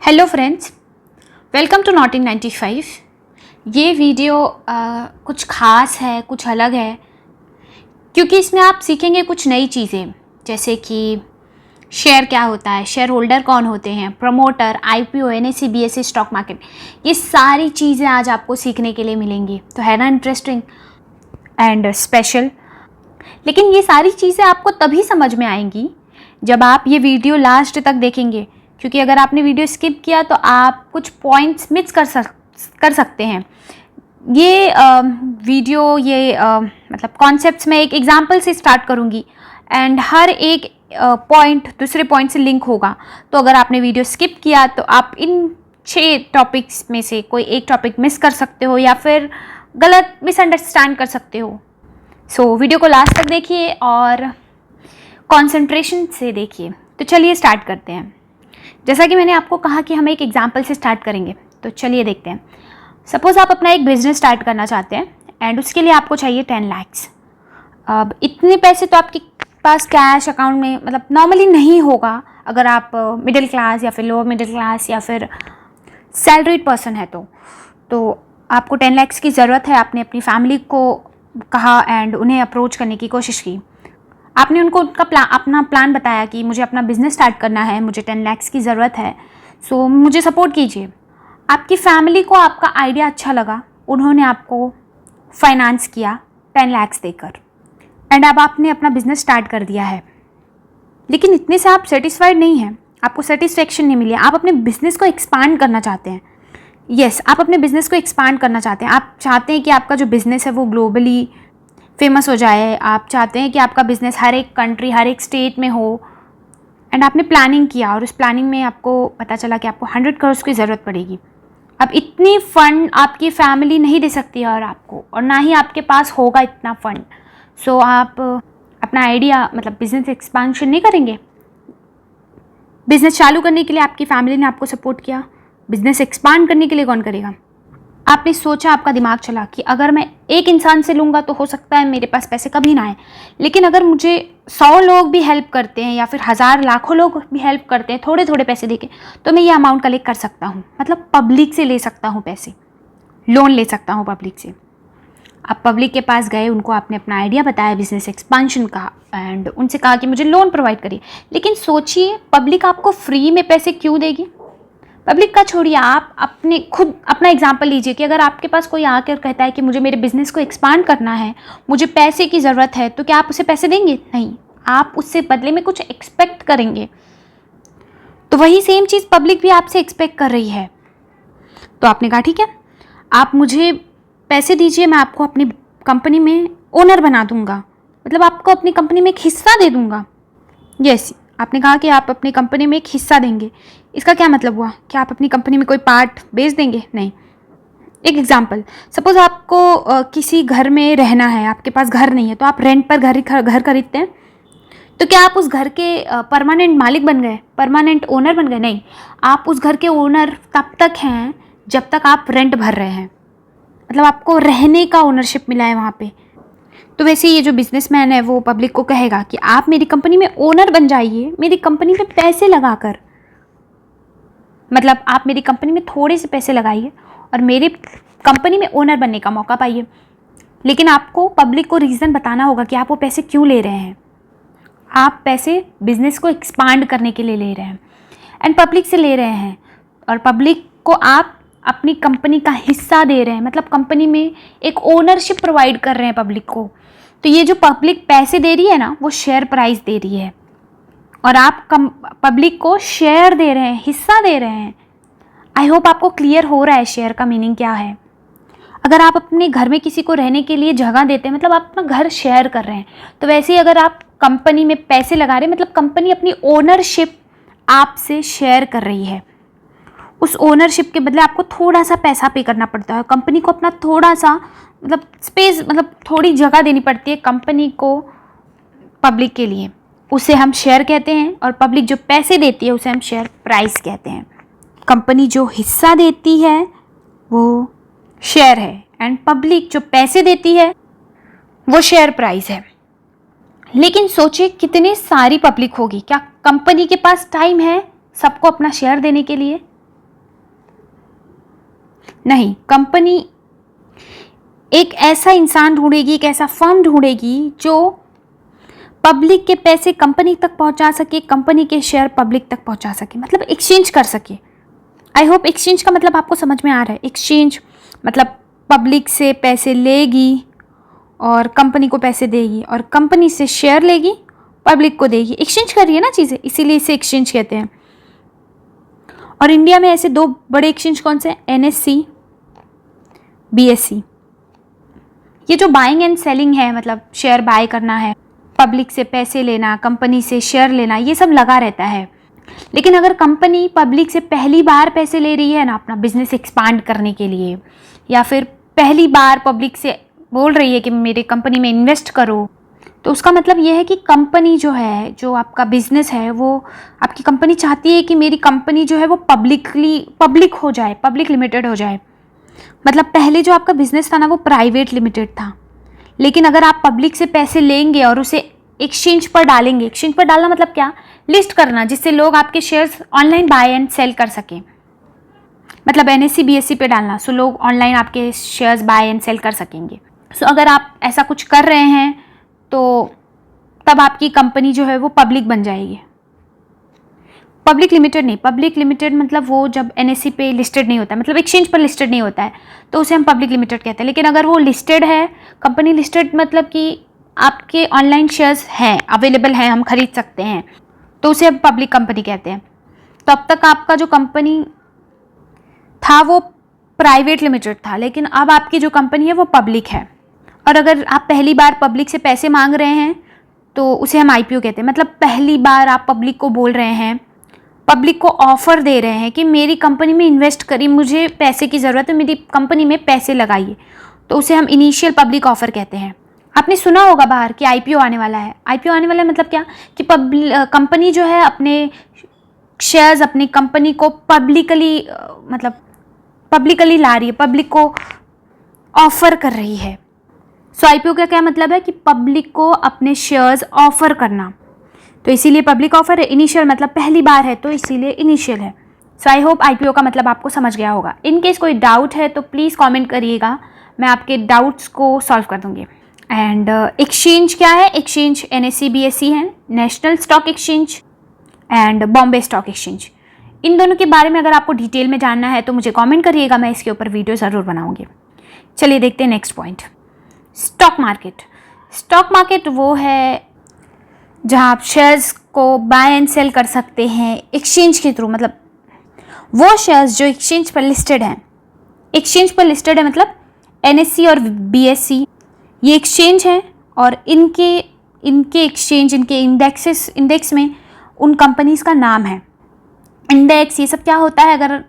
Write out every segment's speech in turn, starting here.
Hello friends, welcome to not in 95। ये video कुछ ख़ास है, कुछ अलग है, क्योंकि इसमें आप सीखेंगे कुछ नई चीज़ें, जैसे कि शेयर क्या होता है, शेयर होल्डर कौन होते हैं, promoter, IPO, NSE, BSE, stock market. ये सारी चीज़ें आज आपको सीखने के लिए मिलेंगी। तो है ना इंटरेस्टिंग एंड स्पेशल। लेकिन ये सारी चीज़ें आपको तभी समझ में आएंगी जब आप ये वीडियो लास्ट तक देखेंगे, क्योंकि अगर आपने वीडियो स्किप किया तो आप कुछ पॉइंट्स मिस कर सकते हैं। ये वीडियो मतलब कॉन्सेप्ट्स में एक एग्जांपल से स्टार्ट करूँगी एंड हर एक पॉइंट दूसरे पॉइंट से लिंक होगा। तो अगर आपने वीडियो स्किप किया तो आप इन 6 टॉपिक्स में से कोई एक टॉपिक मिस कर सकते हो या फिर गलत मिसअंडरस्टैंड कर सकते हो। सो वीडियो को लास्ट तक देखिए और कंसंट्रेशन से देखिए। तो चलिए स्टार्ट करते हैं। जैसा कि मैंने आपको कहा कि हम एक एग्जांपल से स्टार्ट करेंगे, तो चलिए देखते हैं। सपोज़ आप अपना एक बिजनेस स्टार्ट करना चाहते हैं एंड उसके लिए आपको चाहिए 10 लाख्स। अब इतने पैसे तो आपके पास कैश अकाउंट में मतलब नॉर्मली नहीं होगा, अगर आप मिडिल क्लास या फिर लोअर मिडिल क्लास या फिर सैलरीड पर्सन है तो आपको 10 लाख्स की ज़रूरत है। आपने अपनी फैमिली को कहा एंड उन्हें अप्रोच करने की कोशिश की। आपने उनको अपना प्लान बताया कि मुझे अपना बिजनेस स्टार्ट करना है, मुझे 10 लाख्स की ज़रूरत है, सो मुझे सपोर्ट कीजिए। आपकी फैमिली को आपका आइडिया अच्छा लगा, उन्होंने आपको फाइनेंस किया 10 लाख्स देकर एंड अब आपने अपना बिजनेस स्टार्ट कर दिया है। लेकिन इतने से आप सेटिस्फाइड नहीं हैं, आपको सेटिस्फेक्शन नहीं मिली। आप अपने बिजनेस को एक्सपांड करना चाहते हैं। यस, आप अपने बिजनेस को एक्सपांड करना चाहते हैं। आप चाहते हैं कि आपका जो बिजनेस है वो ग्लोबली फेमस हो जाए। आप चाहते हैं कि आपका बिजनेस हर एक कंट्री, हर एक स्टेट में हो एंड आपने प्लानिंग किया और उस प्लानिंग में आपको पता चला कि आपको 100 करोड़ की ज़रूरत पड़ेगी। अब इतनी फंड आपकी फैमिली नहीं दे सकती है और आपको, और ना ही आपके पास होगा इतना फंड। सो आप अपना आइडिया मतलब बिजनेस एक्सपांशन नहीं करेंगे। बिजनेस चालू करने के लिए आपकी फैमिली ने आपको सपोर्ट किया, बिजनेस एक्सपांड करने के लिए कौन करेगा? आपने सोचा, आपका दिमाग चला कि अगर मैं एक इंसान से लूँगा तो हो सकता है मेरे पास पैसे कभी ना आए, लेकिन अगर मुझे 100 लोग भी हेल्प करते हैं या फिर 1000 लाखों लोग भी हेल्प करते हैं थोड़े थोड़े पैसे देके, तो मैं ये अमाउंट कलेक्ट कर सकता हूँ। मतलब पब्लिक से ले सकता हूँ पैसे, लोन ले सकता हूँ पब्लिक से। आप पब्लिक के पास गए, उनको आपने अपना आइडिया बताया बिजनेस एक्सपांशन का एंड उनसे कहा कि मुझे लोन प्रोवाइड करिए। लेकिन सोचिए, पब्लिक आपको फ्री में पैसे क्यों देगी? पब्लिक का छोड़िए, आप अपने खुद अपना एग्जांपल लीजिए कि अगर आपके पास कोई आकर कहता है कि मुझे मेरे बिजनेस को एक्सपांड करना है, मुझे पैसे की ज़रूरत है, तो क्या आप उसे पैसे देंगे? नहीं, आप उससे बदले में कुछ एक्सपेक्ट करेंगे। तो वही सेम चीज़ पब्लिक भी आपसे एक्सपेक्ट कर रही है। तो आपने कहा ठीक है, आप मुझे पैसे दीजिए, मैं आपको अपनी कंपनी में ओनर बना दूंगा, मतलब आपको अपनी कंपनी में एक हिस्सा दे दूंगा। यस, आपने कहा कि आप अपनी कंपनी में एक हिस्सा देंगे। इसका क्या मतलब हुआ? क्या आप अपनी कंपनी में कोई पार्ट बेच देंगे? नहीं। एक एग्जांपल, सपोज आपको किसी घर में रहना है, आपके पास घर नहीं है, तो आप रेंट पर घर खरीदते हैं। तो क्या आप उस घर के परमानेंट मालिक बन गए, परमानेंट ओनर बन गए? नहीं, आप उस घर के ओनर तब तक हैं जब तक आप रेंट भर रहे हैं, मतलब आपको रहने का ओनरशिप मिला है वहाँ पे। तो वैसे ये जो बिजनेसमैन है वो पब्लिक को कहेगा कि आप मेरी कंपनी में ओनर बन जाइए, मेरी कंपनी में पैसे लगाकर, मतलब आप मेरी कंपनी में थोड़े से पैसे लगाइए और मेरी कंपनी में ओनर बनने का मौका पाइए। लेकिन आपको पब्लिक को रीज़न बताना होगा कि आप वो पैसे क्यों ले रहे हैं। आप पैसे बिजनेस को एक्सपांड करने के लिए ले रहे हैं एंड पब्लिक से ले रहे हैं, और पब्लिक को आप अपनी कंपनी का हिस्सा दे रहे हैं, मतलब कंपनी में एक ओनरशिप प्रोवाइड कर रहे हैं पब्लिक को। तो ये जो पब्लिक पैसे दे रही है ना, वो शेयर प्राइस दे रही है और आप पब्लिक को शेयर दे रहे हैं, हिस्सा दे रहे हैं। आई होप आपको क्लियर हो रहा है शेयर का मीनिंग क्या है। अगर आप अपने घर में किसी को रहने के लिए जगह देते हैं, मतलब आप अपना घर शेयर कर रहे हैं। तो वैसे ही अगर आप कंपनी में पैसे लगा रहे हैं, मतलब कंपनी अपनी ओनरशिप आपसे शेयर कर रही है। उस ओनरशिप के बदले आपको थोड़ा सा पैसा पे करना पड़ता है, कंपनी को अपना थोड़ा सा मतलब स्पेस, मतलब थोड़ी जगह देनी पड़ती है कंपनी को पब्लिक के लिए। उसे हम शेयर कहते हैं और पब्लिक जो पैसे देती है उसे हम शेयर प्राइस कहते हैं। कंपनी जो हिस्सा देती है वो शेयर है एंड पब्लिक जो पैसे देती है वो शेयर प्राइस है। लेकिन सोचिए कितनी सारी पब्लिक होगी, क्या कंपनी के पास टाइम है सबको अपना शेयर देने के लिए? नहीं, कंपनी एक ऐसा इंसान ढूंढेगी, एक ऐसा फर्म ढूंढेगी जो पब्लिक के पैसे कंपनी तक पहुंचा सके, कंपनी के शेयर पब्लिक तक पहुंचा सके, मतलब एक्सचेंज कर सके। आई होप एक्सचेंज का मतलब आपको समझ में आ रहा है। एक्सचेंज मतलब पब्लिक से पैसे लेगी और कंपनी को पैसे देगी, और कंपनी से शेयर लेगी, पब्लिक को देगी। एक्सचेंज कर रही है ना चीज़ें, इसीलिए इसे एक्सचेंज कहते हैं। और इंडिया में ऐसे 2 बड़े एक्सचेंज कौन से हैं? NSE, BSE। ये जो बाइंग एंड सेलिंग है, मतलब शेयर बाय करना है, पब्लिक से पैसे लेना, कंपनी से शेयर लेना, ये सब लगा रहता है। लेकिन अगर कंपनी पब्लिक से पहली बार पैसे ले रही है ना अपना बिजनेस एक्सपांड करने के लिए, या फिर पहली बार पब्लिक से बोल रही है कि मेरे कंपनी में इन्वेस्ट करो, तो उसका मतलब ये है कि कंपनी जो है, जो आपका बिजनेस है, वो आपकी कंपनी चाहती है कि मेरी कंपनी जो है वो पब्लिक हो जाए, पब्लिक लिमिटेड हो जाए। मतलब पहले जो आपका बिजनेस था ना वो प्राइवेट लिमिटेड था, लेकिन अगर आप पब्लिक से पैसे लेंगे और उसे एक्सचेंज पर डालेंगे, एक्सचेंज पर डालना मतलब क्या? लिस्ट करना, जिससे लोग आपके shares online buy and sell कर सकें। मतलब NSE BSE पे डालना, सो लोग ऑनलाइन आपके शेयर्स बाय एंड सेल कर सकेंगे। सो अगर आप ऐसा कुछ कर रहे हैं तो तब आपकी कंपनी जो है वो पब्लिक बन जाएगी। पब्लिक लिमिटेड नहीं, पब्लिक लिमिटेड मतलब वो जब NSE पे लिस्टेड नहीं होता है, मतलब एक्सचेंज पर लिस्टेड नहीं होता है, तो उसे हम पब्लिक लिमिटेड कहते हैं। लेकिन अगर वो लिस्टेड है, कंपनी लिस्टेड, मतलब कि आपके ऑनलाइन शेयर्स हैं, अवेलेबल हैं, हम खरीद सकते हैं, तो उसे हम पब्लिक कंपनी कहते हैं। तो अब तक आपका जो कंपनी था वो प्राइवेट लिमिटेड था, लेकिन अब आपकी जो कंपनी है वो पब्लिक है। और अगर आप पहली बार पब्लिक से पैसे मांग रहे हैं तो उसे हम IPO कहते हैं। मतलब पहली बार आप पब्लिक को बोल रहे हैं, पब्लिक को ऑफर दे रहे हैं कि मेरी कंपनी में इन्वेस्ट करिए, मुझे पैसे की ज़रूरत है, मेरी कंपनी में पैसे लगाइए, तो उसे हम इनिशियल पब्लिक ऑफर कहते हैं। आपने सुना होगा बाहर कि IPO आने वाला है। IPO आने वाला है मतलब क्या? कि कंपनी जो है अपने शेयर्स, अपनी कंपनी को पब्लिकली ला रही है, पब्लिक को ऑफर कर रही है। सो IPO का क्या मतलब है? कि पब्लिक को अपने शेयर्स ऑफर करना, तो इसीलिए पब्लिक ऑफर है। इनिशियल मतलब पहली बार है, तो इसीलिए इनिशियल है। सो आई होप IPO का मतलब आपको समझ गया होगा। इन केस कोई डाउट है तो प्लीज़ कमेंट करिएगा, मैं आपके डाउट्स को सॉल्व कर दूँगी। एंड एक्सचेंज क्या है? एक्सचेंज NSE BSE है, national stock exchange and Bombay stock exchange. इन दोनों के बारे में अगर आपको डिटेल में जानना है तो मुझे कमेंट करिएगा, मैं इसके ऊपर वीडियो ज़रूर बनाऊँगी। चलिए देखते हैं next point, stock market. Stock market वो है जहाँ आप शेयर्स को बाय एंड सेल कर सकते हैं एक्सचेंज के थ्रू। मतलब वो शेयर्स जो एक्सचेंज पर लिस्टेड हैं, एक्सचेंज पर लिस्टेड है मतलब NSE और BSE, ये एक्सचेंज हैं, और इनके एक्सचेंज, इनके इंडेक्स में उन कंपनीज का नाम है। इंडेक्स ये सब क्या होता है, अगर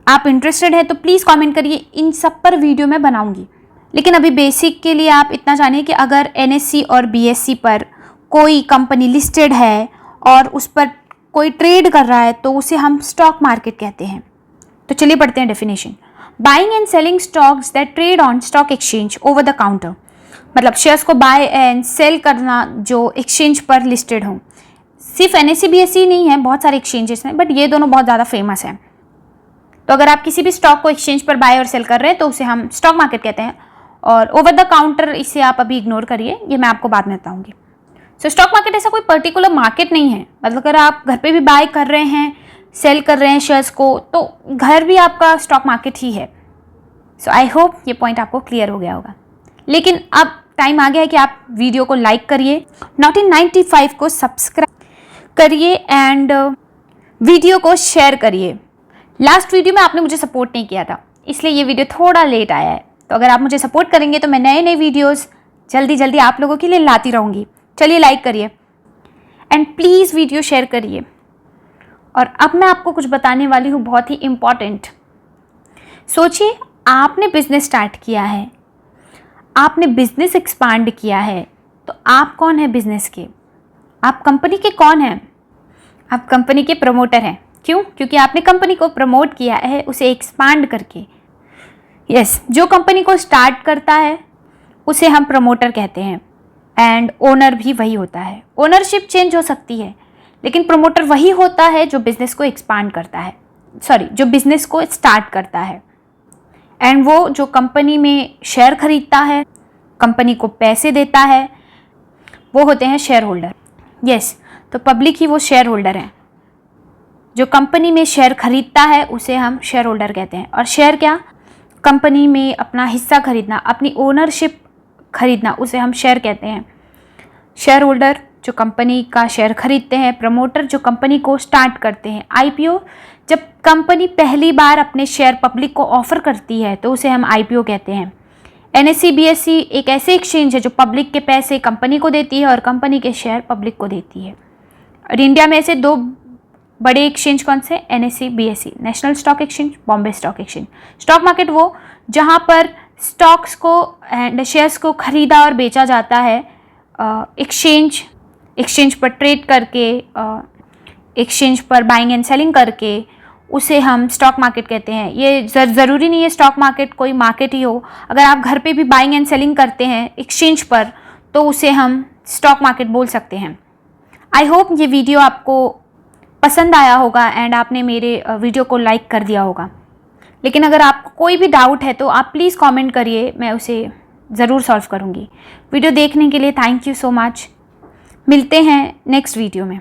आप इंटरेस्टेड है तो प्लीज़ कमेंट करिए, इन सब पर वीडियो मैं बनाऊंगी। लेकिन अभी बेसिक के लिए आप इतना जानिए कि अगर NSE और BSE पर कोई कंपनी लिस्टेड है और उस पर कोई ट्रेड कर रहा है तो उसे हम स्टॉक मार्केट कहते हैं। तो चलिए पढ़ते हैं definition. Buying and selling stocks that trade on stock exchange over the counter. मतलब शेयर्स को बाय एंड सेल करना जो एक्सचेंज पर लिस्टेड हो। सिर्फ NSE BSE नहीं है, बहुत सारे एक्सचेंजेस हैं, बट ये दोनों बहुत ज़्यादा फेमस हैं। तो अगर आप किसी भी स्टॉक को एक्सचेंज पर बाय और सेल कर रहे हैं तो उसे हम स्टॉक मार्केट कहते हैं। और ओवर द काउंटर इसे आप अभी इग्नोर करिए, ये मैं आपको बाद में बताऊंगी। सो स्टॉक मार्केट ऐसा कोई पर्टिकुलर मार्केट नहीं है। मतलब अगर आप घर पे भी बाय कर रहे हैं, सेल कर रहे हैं शेयर्स को, तो घर भी आपका स्टॉक मार्केट ही है। सो आई होप ये पॉइंट आपको क्लियर हो गया होगा। लेकिन अब टाइम आ गया है कि आप वीडियो को लाइक करिए, नॉट इन 95 को सब्सक्राइब करिए एंड वीडियो को शेयर करिए। लास्ट वीडियो में आपने मुझे सपोर्ट नहीं किया था, इसलिए ये वीडियो थोड़ा लेट आया है। तो अगर आप मुझे सपोर्ट करेंगे तो मैं नए नए वीडियोस जल्दी आप लोगों के लिए लाती रहूँगी। चलिए लाइक करिए एंड प्लीज़ वीडियो शेयर करिए। और अब मैं आपको कुछ बताने वाली हूँ बहुत ही इम्पॉर्टेंट। सोचिए, आपने बिजनेस स्टार्ट किया है, आपने बिजनेस एक्सपांड किया है, तो आप कौन है बिजनेस के? आप कंपनी के कौन हैं? आप कंपनी के प्रमोटर हैं। क्यों? क्योंकि आपने कंपनी को प्रमोट किया है उसे एक्सपांड करके। यस, जो कंपनी को स्टार्ट करता है उसे हम प्रमोटर कहते हैं एंड ओनर भी वही होता है। ओनरशिप चेंज हो सकती है, लेकिन प्रमोटर वही होता है जो बिजनेस को एक्सपांड करता है, जो बिजनेस को स्टार्ट करता है। एंड वो जो कंपनी में शेयर खरीदता है, कंपनी को पैसे देता है, वो होते हैं शेयर होल्डर। यस, तो पब्लिक ही वो शेयर होल्डर हैं। जो कंपनी में शेयर खरीदता है उसे हम शेयर होल्डर कहते हैं। और शेयर क्या? कंपनी में अपना हिस्सा खरीदना, अपनी ओनरशिप खरीदना, उसे हम शेयर कहते हैं। शेयर होल्डर जो कंपनी का शेयर खरीदते हैं, प्रमोटर जो कंपनी को स्टार्ट करते हैं। आईपीओ, जब कंपनी पहली बार अपने शेयर पब्लिक को ऑफर करती है तो उसे हम आईपीओ कहते हैं। एनएसई बीएसई एक ऐसे एक्सचेंज है जो पब्लिक के पैसे कंपनी को देती है और कंपनी के शेयर पब्लिक को देती है। और इंडिया में ऐसे 2 बड़े एक्सचेंज कौन से? NSE BSE, national stock exchange, Bombay stock exchange. Stock market वो जहाँ पर स्टॉक्स को एंड शेयर्स को खरीदा और बेचा जाता है। एक्सचेंज पर ट्रेड करके, एक्सचेंज पर बाइंग एंड सेलिंग करके, उसे हम स्टॉक मार्केट कहते हैं। ये ज़रूरी नहीं है स्टॉक मार्केट कोई मार्केट ही हो। अगर आप घर पे भी बाइंग एंड सेलिंग करते हैं एक्सचेंज पर तो उसे हम स्टॉक मार्केट बोल सकते हैं। आई होप ये वीडियो आपको पसंद आया होगा एंड आपने मेरे वीडियो को लाइक कर दिया होगा। लेकिन अगर आपको कोई भी डाउट है तो आप प्लीज़ कमेंट करिए, मैं उसे ज़रूर सॉल्व करूँगी। वीडियो देखने के लिए थैंक यू सो मच। मिलते हैं नेक्स्ट वीडियो में।